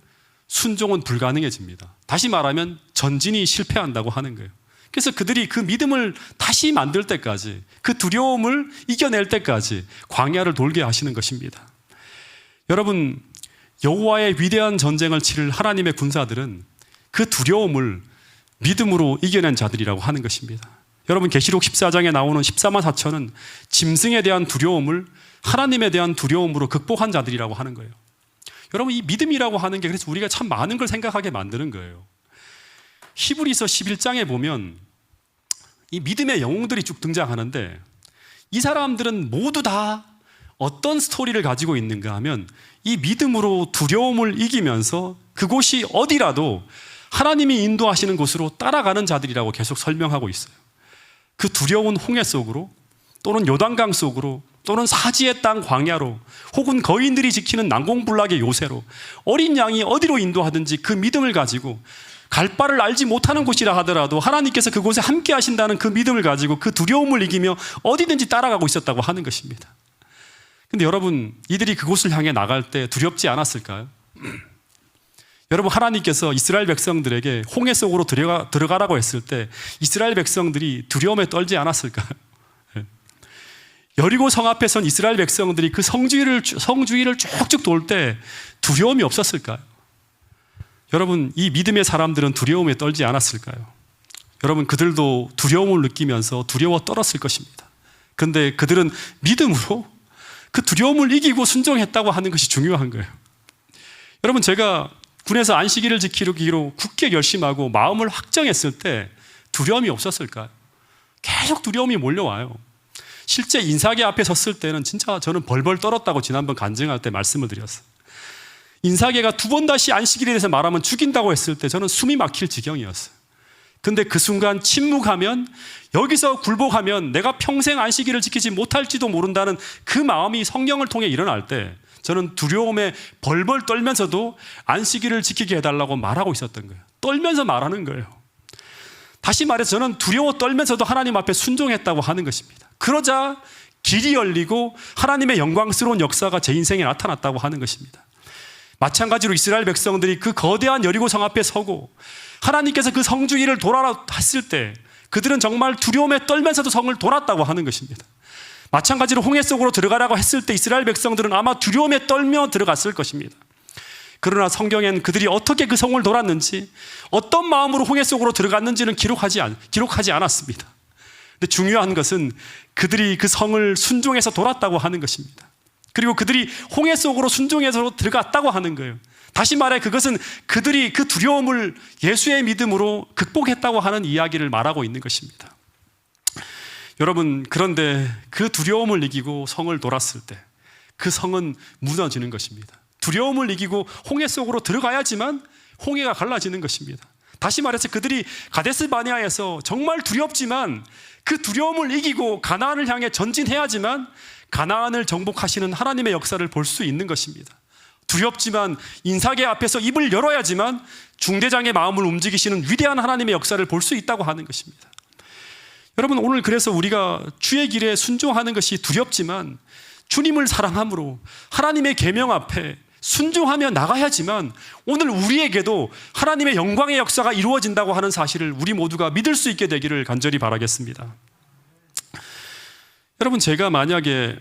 [SPEAKER 1] 순종은 불가능해집니다. 다시 말하면 전진이 실패한다고 하는 거예요. 그래서 그들이 그 믿음을 다시 만들 때까지, 그 두려움을 이겨낼 때까지 광야를 돌게 하시는 것입니다. 여러분, 여호와의 위대한 전쟁을 치를 하나님의 군사들은 그 두려움을 믿음으로 이겨낸 자들이라고 하는 것입니다. 여러분, 계시록 14장에 나오는 14만 4천은 짐승에 대한 두려움을 하나님에 대한 두려움으로 극복한 자들이라고 하는 거예요. 여러분, 이 믿음이라고 하는 게 그래서 우리가 참 많은 걸 생각하게 만드는 거예요. 히브리서 11장에 보면 이 믿음의 영웅들이 쭉 등장하는데 이 사람들은 모두 다 어떤 스토리를 가지고 있는가 하면 이 믿음으로 두려움을 이기면서 그곳이 어디라도 하나님이 인도하시는 곳으로 따라가는 자들이라고 계속 설명하고 있어요. 그 두려운 홍해 속으로, 또는 요단강 속으로, 또는 사지의 땅 광야로, 혹은 거인들이 지키는 난공불락의 요새로, 어린 양이 어디로 인도하든지 그 믿음을 가지고 갈 바를 알지 못하는 곳이라 하더라도 하나님께서 그곳에 함께 하신다는 그 믿음을 가지고 그 두려움을 이기며 어디든지 따라가고 있었다고 하는 것입니다. 근데 여러분, 이들이 그곳을 향해 나갈 때 두렵지 않았을까요? 여러분, 하나님께서 이스라엘 백성들에게 홍해 속으로 들어가라고 했을 때 이스라엘 백성들이 두려움에 떨지 않았을까요? 여리고 성 앞에 선 이스라엘 백성들이 그 성주위를 쭉쭉 돌 때 두려움이 없었을까요? 여러분, 이 믿음의 사람들은 두려움에 떨지 않았을까요? 여러분, 그들도 두려움을 느끼면서 두려워 떨었을 것입니다. 그런데 그들은 믿음으로 그 두려움을 이기고 순종했다고 하는 것이 중요한 거예요. 여러분, 제가 군에서 안식일을 지키기로 굳게 결심하고 마음을 확정했을 때 두려움이 없었을까요? 계속 두려움이 몰려와요. 실제 인사계 앞에 섰을 때는 진짜 저는 벌벌 떨었다고 지난번 간증할 때 말씀을 드렸어요. 인사계가 두 번 다시 안식일에 대해서 말하면 죽인다고 했을 때 저는 숨이 막힐 지경이었어요. 근데 그 순간 침묵하면, 여기서 굴복하면 내가 평생 안식일을 지키지 못할지도 모른다는 그 마음이 성령을 통해 일어날 때 저는 두려움에 벌벌 떨면서도 안식일을 지키게 해달라고 말하고 있었던 거예요. 떨면서 말하는 거예요. 다시 말해서 저는 두려워 떨면서도 하나님 앞에 순종했다고 하는 것입니다. 그러자 길이 열리고 하나님의 영광스러운 역사가 제 인생에 나타났다고 하는 것입니다. 마찬가지로 이스라엘 백성들이 그 거대한 여리고 성 앞에 서고 하나님께서 그 성주위를 돌아라 했을 때 그들은 정말 두려움에 떨면서도 성을 돌았다고 하는 것입니다. 마찬가지로 홍해 속으로 들어가라고 했을 때 이스라엘 백성들은 아마 두려움에 떨며 들어갔을 것입니다. 그러나 성경엔 그들이 어떻게 그 성을 돌았는지, 어떤 마음으로 홍해 속으로 들어갔는지는 기록하지 않았습니다. 근데 중요한 것은 그들이 그 성을 순종해서 돌았다고 하는 것입니다. 그리고 그들이 홍해 속으로 순종해서 들어갔다고 하는 거예요. 다시 말해 그것은 그들이 그 두려움을 예수의 믿음으로 극복했다고 하는 이야기를 말하고 있는 것입니다. 여러분, 그런데 그 두려움을 이기고 성을 돌았을 때 그 성은 무너지는 것입니다. 두려움을 이기고 홍해 속으로 들어가야지만 홍해가 갈라지는 것입니다. 다시 말해서 그들이 가데스 바네아에서 정말 두렵지만 그 두려움을 이기고 가나안을 향해 전진해야지만 가나안을 정복하시는 하나님의 역사를 볼 수 있는 것입니다. 두렵지만 인사계 앞에서 입을 열어야지만 중대장의 마음을 움직이시는 위대한 하나님의 역사를 볼 수 있다고 하는 것입니다. 여러분, 오늘 그래서 우리가 주의 길에 순종하는 것이 두렵지만 주님을 사랑함으로 하나님의 계명 앞에 순종하며 나가야지만 오늘 우리에게도 하나님의 영광의 역사가 이루어진다고 하는 사실을 우리 모두가 믿을 수 있게 되기를 간절히 바라겠습니다. 여러분, 제가 만약에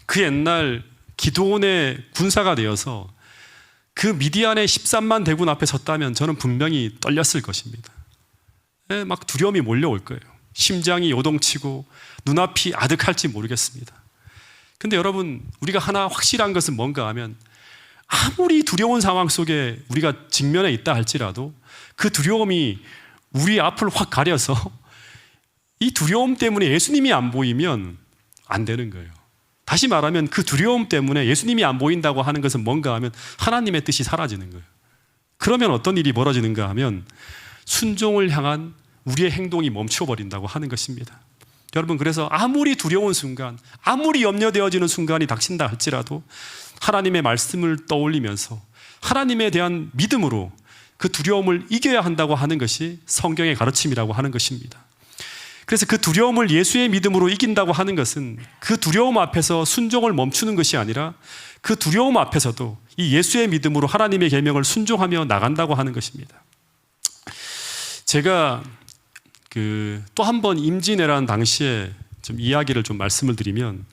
[SPEAKER 1] 그 옛날 기드온의 군사가 되어서 그 미디안의 13만 대군 앞에 섰다면 저는 분명히 떨렸을 것입니다. 막 두려움이 몰려올 거예요. 심장이 요동치고 눈앞이 아득할지 모르겠습니다. 근데 여러분, 우리가 하나 확실한 것은 뭔가 하면 아무리 두려운 상황 속에 우리가 직면해 있다 할지라도 그 두려움이 우리 앞을 확 가려서 이 두려움 때문에 예수님이 안 보이면 안 되는 거예요. 다시 말하면 그 두려움 때문에 예수님이 안 보인다고 하는 것은 뭔가 하면 하나님의 뜻이 사라지는 거예요. 그러면 어떤 일이 벌어지는가 하면 순종을 향한 우리의 행동이 멈춰버린다고 하는 것입니다. 여러분, 그래서 아무리 두려운 순간, 아무리 염려되어지는 순간이 닥친다 할지라도 하나님의 말씀을 떠올리면서 하나님에 대한 믿음으로 그 두려움을 이겨야 한다고 하는 것이 성경의 가르침이라고 하는 것입니다. 그래서 그 두려움을 예수의 믿음으로 이긴다고 하는 것은 그 두려움 앞에서 순종을 멈추는 것이 아니라 그 두려움 앞에서도 이 예수의 믿음으로 하나님의 계명을 순종하며 나간다고 하는 것입니다. 제가 또 한 번 임진왜란 당시에 좀 이야기를 좀 말씀을 드리면,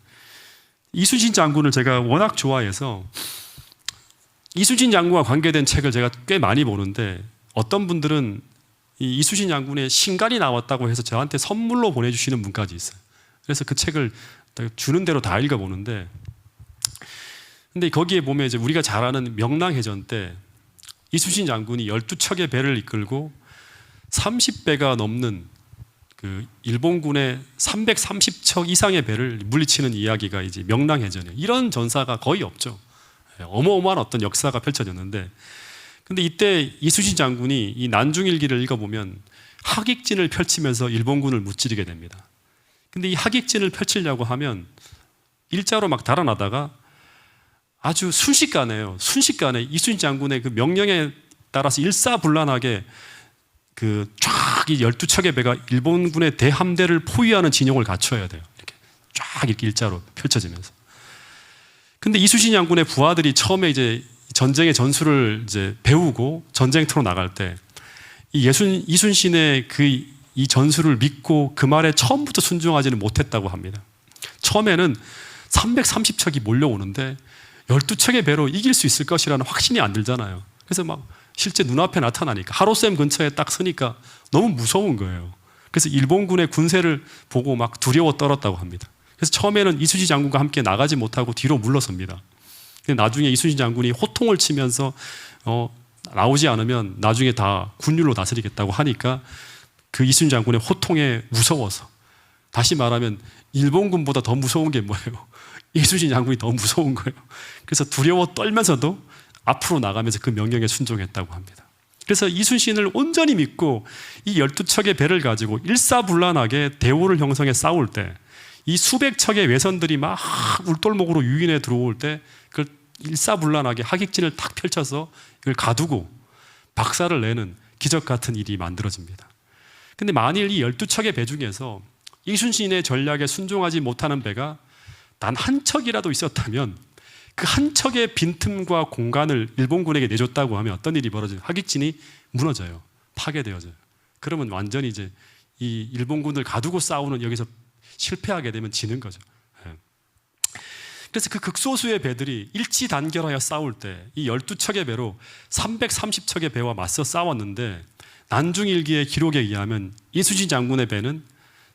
[SPEAKER 1] 이순신 장군을 제가 워낙 좋아해서 이순신 장군과 관계된 책을 제가 꽤 많이 보는데, 어떤 분들은 이 이순신 장군의 신간이 나왔다고 해서 저한테 선물로 보내주시는 분까지 있어요. 그래서 그 책을 주는 대로 다 읽어보는데, 근데 거기에 보면 이제 우리가 잘 아는 명랑해전 때 이순신 장군이 12척의 배를 이끌고 30배가 넘는 그 일본군의 330척 이상의 배를 물리치는 이야기가 이제 명랑해전이에요. 이런 전사가 거의 없죠. 어마어마한 어떤 역사가 펼쳐졌는데, 근데 이때 이순신 장군이 이 난중일기를 읽어보면 하객진을 펼치면서 일본군을 무찌르게 됩니다. 근데 이 하객진을 펼치려고 하면 일자로 막 달아나다가 아주 순식간에 이순신 장군의 그 명령에 따라서 일사불란하게 이 12척의 배가 일본군의 대함대를 포위하는 진영을 갖춰야 돼요. 이렇게 일자로 펼쳐지면서. 근데 이순신 장군의 부하들이 처음에 이제 전쟁의 전술을 이제 배우고 전쟁터로 나갈 때 이 이순신의 이 전술을 믿고 그 말에 처음부터 순종하지는 못했다고 합니다. 처음에는 330척이 몰려오는데 12척의 배로 이길 수 있을 것이라는 확신이 안 들잖아요. 그래서 막 실제 눈앞에 나타나니까 하로셈 근처에 딱 서니까 너무 무서운 거예요. 그래서 일본군의 군세를 보고 막 두려워 떨었다고 합니다. 그래서 처음에는 이순신 장군과 함께 나가지 못하고 뒤로 물러섭니다. 근데 나중에 이순신 장군이 호통을 치면서 나오지 않으면 나중에 다 군율로 다스리겠다고 하니까 그 이순신 장군의 호통에 무서워서, 다시 말하면 일본군보다 더 무서운 게 뭐예요? 이순신 장군이 더 무서운 거예요. 그래서 두려워 떨면서도 앞으로 나가면서 그 명령에 순종했다고 합니다. 그래서 이순신을 온전히 믿고 이 12척의 배를 가지고 일사불란하게 대오를 형성해 싸울 때 이 수백 척의 외선들이 막 울돌목으로 유인해 들어올 때 그걸 일사불란하게 하객진을 탁 펼쳐서 이걸 가두고 박살을 내는 기적 같은 일이 만들어집니다. 근데 만일 이 12척의 배 중에서 이순신의 전략에 순종하지 못하는 배가 단 한 척이라도 있었다면 그 한 척의 빈틈과 공간을 일본군에게 내줬다고 하면 어떤 일이 벌어져요? 하객진이 무너져요. 파괴되어져요. 그러면 완전히 이제 이 일본군을 가두고 싸우는 여기서 실패하게 되면 지는 거죠. 그래서 그 극소수의 배들이 일치단결하여 싸울 때 이 12척의 배로 330척의 배와 맞서 싸웠는데, 난중일기의 기록에 의하면 이순신 장군의 배는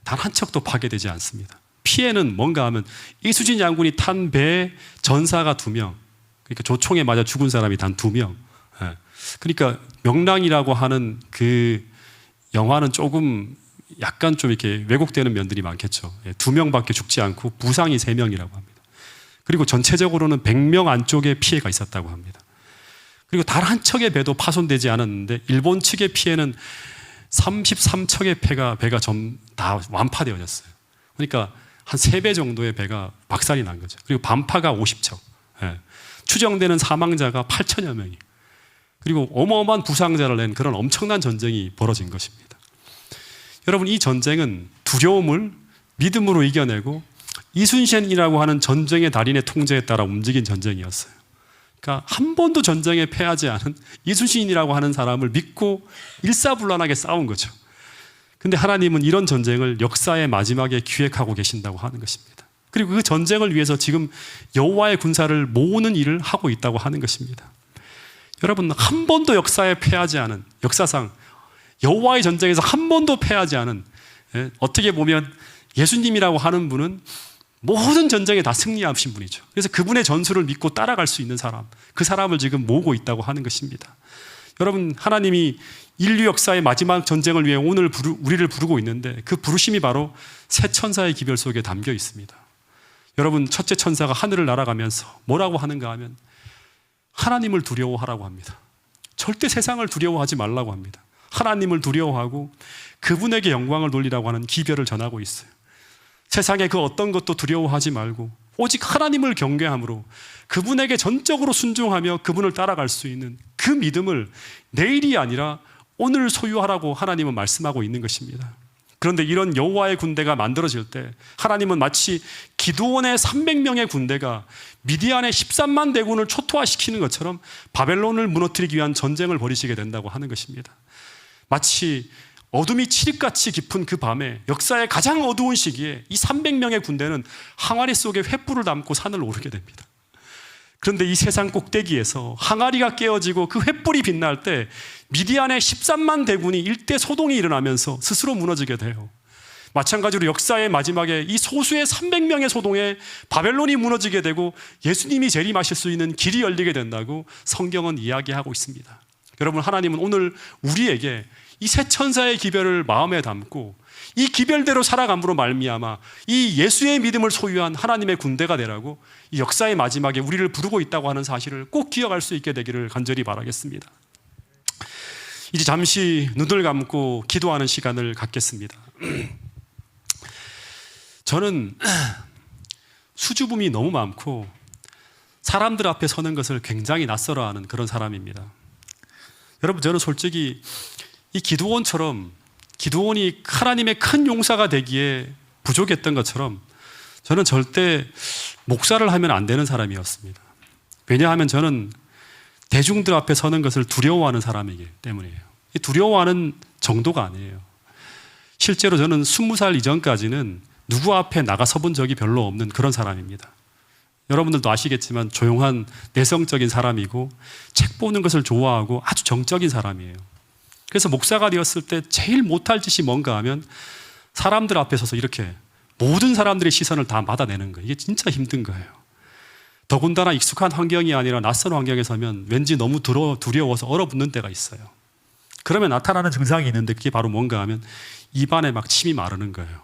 [SPEAKER 1] 단 한 척도 파괴되지 않습니다. 피해는 뭔가 하면 이순신 장군이 탄 배에 전사가 2명, 그러니까 조총에 맞아 죽은 사람이 단 2명, 예. 그러니까 명랑이라고 하는 그 영화는 조금 약간 좀 이렇게 왜곡되는 면들이 많겠죠. 2명밖에 죽지 않고 부상이 3명이라고 합니다. 그리고 전체적으로는 100명 안쪽에 피해가 있었다고 합니다. 그리고 단 한 척의 배도 파손되지 않았는데 일본 측의 피해는 33척의 배가 좀 다 완파되어졌어요. 그러니까 한 3배 정도의 배가 박살이 난 거죠. 그리고 반파가 50척. 추정되는 사망자가 8천여 명이. 그리고 어마어마한 부상자를 낸 그런 엄청난 전쟁이 벌어진 것입니다. 여러분, 이 전쟁은 두려움을 믿음으로 이겨내고 이순신이라고 하는 전쟁의 달인의 통제에 따라 움직인 전쟁이었어요. 그러니까 한 번도 전쟁에 패하지 않은 이순신이라고 하는 사람을 믿고 일사불란하게 싸운 거죠. 근데 하나님은 이런 전쟁을 역사의 마지막에 기획하고 계신다고 하는 것입니다. 그리고 그 전쟁을 위해서 지금 여호와의 군사를 모으는 일을 하고 있다고 하는 것입니다. 여러분, 한 번도 역사에 패하지 않은, 역사상 여호와의 전쟁에서 한 번도 패하지 않은, 어떻게 보면 예수님이라고 하는 분은 모든 전쟁에 다 승리하신 분이죠. 그래서 그분의 전술을 믿고 따라갈 수 있는 사람, 그 사람을 지금 모으고 있다고 하는 것입니다. 여러분, 하나님이 인류 역사의 마지막 전쟁을 위해 오늘 우리를 부르고 있는데 그 부르심이 바로 새 천사의 기별 속에 담겨 있습니다. 여러분, 첫째 천사가 하늘을 날아가면서 뭐라고 하는가 하면 하나님을 두려워하라고 합니다. 절대 세상을 두려워하지 말라고 합니다. 하나님을 두려워하고 그분에게 영광을 돌리라고 하는 기별을 전하고 있어요. 세상의 그 어떤 것도 두려워하지 말고 오직 하나님을 경외함으로 그분에게 전적으로 순종하며 그분을 따라갈 수 있는 그 믿음을 내일이 아니라 오늘 소유하라고 하나님은 말씀하고 있는 것입니다. 그런데 이런 여호와의 군대가 만들어질 때 하나님은 마치 기드온의 300명의 군대가 미디안의 13만 대군을 초토화시키는 것처럼 바벨론을 무너뜨리기 위한 전쟁을 벌이시게 된다고 하는 것입니다. 마치 어둠이 칠흑같이 깊은 그 밤에 역사의 가장 어두운 시기에 이 300명의 군대는 항아리 속에 횃불을 담고 산을 오르게 됩니다. 그런데 이 세상 꼭대기에서 항아리가 깨어지고 그 횃불이 빛날 때 미디안의 13만 대군이 일대 소동이 일어나면서 스스로 무너지게 돼요. 마찬가지로 역사의 마지막에 이 소수의 300명의 소동에 바벨론이 무너지게 되고 예수님이 재림하실 수 있는 길이 열리게 된다고 성경은 이야기하고 있습니다. 여러분, 하나님은 오늘 우리에게 이 새 천사의 기별을 마음에 담고 이 기별대로 살아감으로 말미암아 이 예수의 믿음을 소유한 하나님의 군대가 되라고 이 역사의 마지막에 우리를 부르고 있다고 하는 사실을 꼭 기억할 수 있게 되기를 간절히 바라겠습니다. 이제 잠시 눈을 감고 기도하는 시간을 갖겠습니다. 저는 수줍음이 너무 많고 사람들 앞에 서는 것을 굉장히 낯설어하는 그런 사람입니다. 여러분, 저는 솔직히 이 기드온처럼 기드온이 하나님의 큰 용사가 되기에 부족했던 것처럼 저는 절대 목사를 하면 안 되는 사람이었습니다. 왜냐하면 저는 대중들 앞에 서는 것을 두려워하는 사람이기 때문이에요. 두려워하는 정도가 아니에요. 실제로 저는 20살 이전까지는 누구 앞에 나가 서본 적이 별로 없는 그런 사람입니다. 여러분들도 아시겠지만 조용한 내성적인 사람이고 책 보는 것을 좋아하고 아주 정적인 사람이에요. 그래서 목사가 되었을 때 제일 못할 짓이 뭔가 하면 사람들 앞에 서서 이렇게 모든 사람들의 시선을 다 받아내는 거예요. 이게 진짜 힘든 거예요. 더군다나 익숙한 환경이 아니라 낯선 환경에 서면 왠지 너무 두려워서 얼어붙는 때가 있어요. 그러면 나타나는 증상이 있는데 그게 바로 뭔가 하면 입안에 막 침이 마르는 거예요.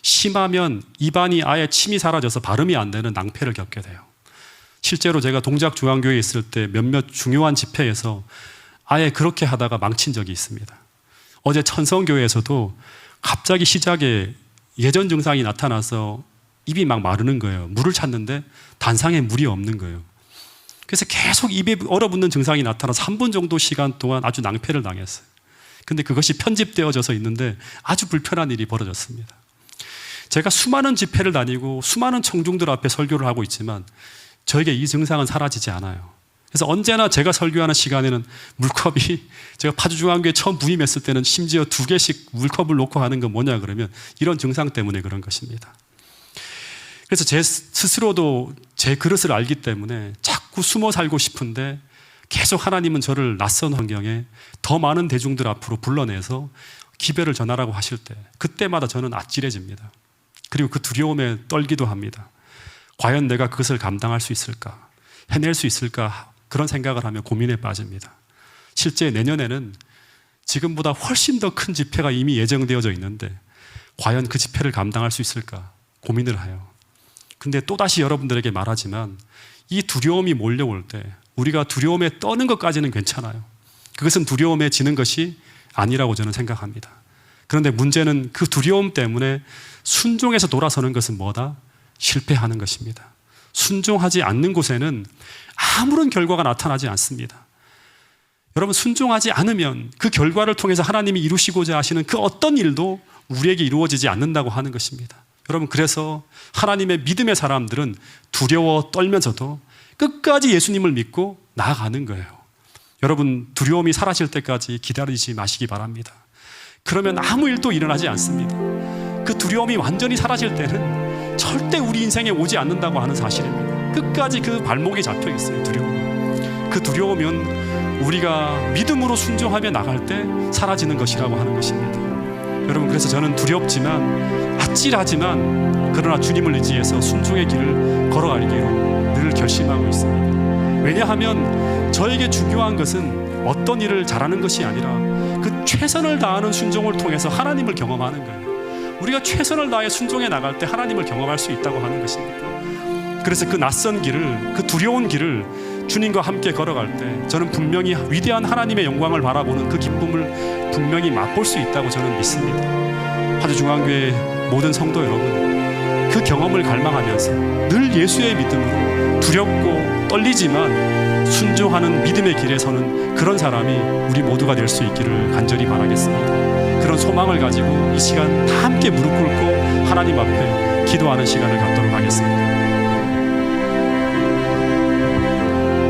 [SPEAKER 1] 심하면 입안이 아예 침이 사라져서 발음이 안 되는 낭패를 겪게 돼요. 실제로 제가 동작중앙교회에 있을 때 몇몇 중요한 집회에서 아예 그렇게 하다가 망친 적이 있습니다. 어제 천성교회에서도 갑자기 시작에 예전 증상이 나타나서 입이 막 마르는 거예요. 물을 찾는데 단상에 물이 없는 거예요. 그래서 계속 입에 얼어붙는 증상이 나타나서 3분 정도 시간 동안 아주 낭패를 당했어요. 근데 그것이 편집되어져서 있는데 아주 불편한 일이 벌어졌습니다. 제가 수많은 집회를 다니고 수많은 청중들 앞에 설교를 하고 있지만 저에게 이 증상은 사라지지 않아요. 그래서 언제나 제가 설교하는 시간에는 물컵이, 제가 파주중앙교회 처음 부임했을 때는 심지어 2개씩 물컵을 놓고 하는 건 뭐냐 그러면 이런 증상 때문에 그런 것입니다. 그래서 제 스스로도 제 그릇을 알기 때문에 자꾸 숨어 살고 싶은데 계속 하나님은 저를 낯선 환경에 더 많은 대중들 앞으로 불러내서 기별을 전하라고 하실 때 그때마다 저는 아찔해집니다. 그리고 그 두려움에 떨기도 합니다. 과연 내가 그것을 감당할 수 있을까? 해낼 수 있을까? 그런 생각을 하며 고민에 빠집니다. 실제 내년에는 지금보다 훨씬 더 큰 집회가 이미 예정되어져 있는데 과연 그 집회를 감당할 수 있을까 고민을 해요. 근데 또다시 여러분들에게 말하지만 이 두려움이 몰려올 때 우리가 두려움에 떠는 것까지는 괜찮아요. 그것은 두려움에 지는 것이 아니라고 저는 생각합니다. 그런데 문제는 그 두려움 때문에 순종해서 돌아서는 것은 뭐다? 실패하는 것입니다. 순종하지 않는 곳에는 아무런 결과가 나타나지 않습니다. 여러분, 순종하지 않으면 그 결과를 통해서 하나님이 이루시고자 하시는 그 어떤 일도 우리에게 이루어지지 않는다고 하는 것입니다. 여러분, 그래서 하나님의 믿음의 사람들은 두려워 떨면서도 끝까지 예수님을 믿고 나아가는 거예요. 여러분, 두려움이 사라질 때까지 기다리지 마시기 바랍니다. 그러면 아무 일도 일어나지 않습니다. 그 두려움이 완전히 사라질 때는 절대 우리 인생에 오지 않는다고 하는 사실입니다. 끝까지 그 발목에 잡혀 있어요, 두려움은. 그 두려움은 우리가 믿음으로 순종하며 나갈 때 사라지는 것이라고 하는 것입니다. 여러분, 그래서 저는 두렵지만 아찔하지만 그러나 주님을 의지해서 순종의 길을 걸어가기로 늘 결심하고 있습니다. 왜냐하면 저에게 중요한 것은 어떤 일을 잘하는 것이 아니라 그 최선을 다하는 순종을 통해서 하나님을 경험하는 거예요. 우리가 최선을 다해 순종해 나갈 때 하나님을 경험할 수 있다고 하는 것입니다. 그래서 그 낯선 길을, 그 두려운 길을 주님과 함께 걸어갈 때 저는 분명히 위대한 하나님의 영광을 바라보는 그 기쁨을 분명히 맛볼 수 있다고 저는 믿습니다. 화주중앙교회 모든 성도 여러분, 그 경험을 갈망하면서 늘 예수의 믿음으로 두렵고 떨리지만 순종하는 믿음의 길에 서는 그런 사람이 우리 모두가 될 수 있기를 간절히 바라겠습니다. 그런 소망을 가지고 이 시간 다 함께 무릎 꿇고 하나님 앞에 기도하는 시간을 갖도록 하겠습니다.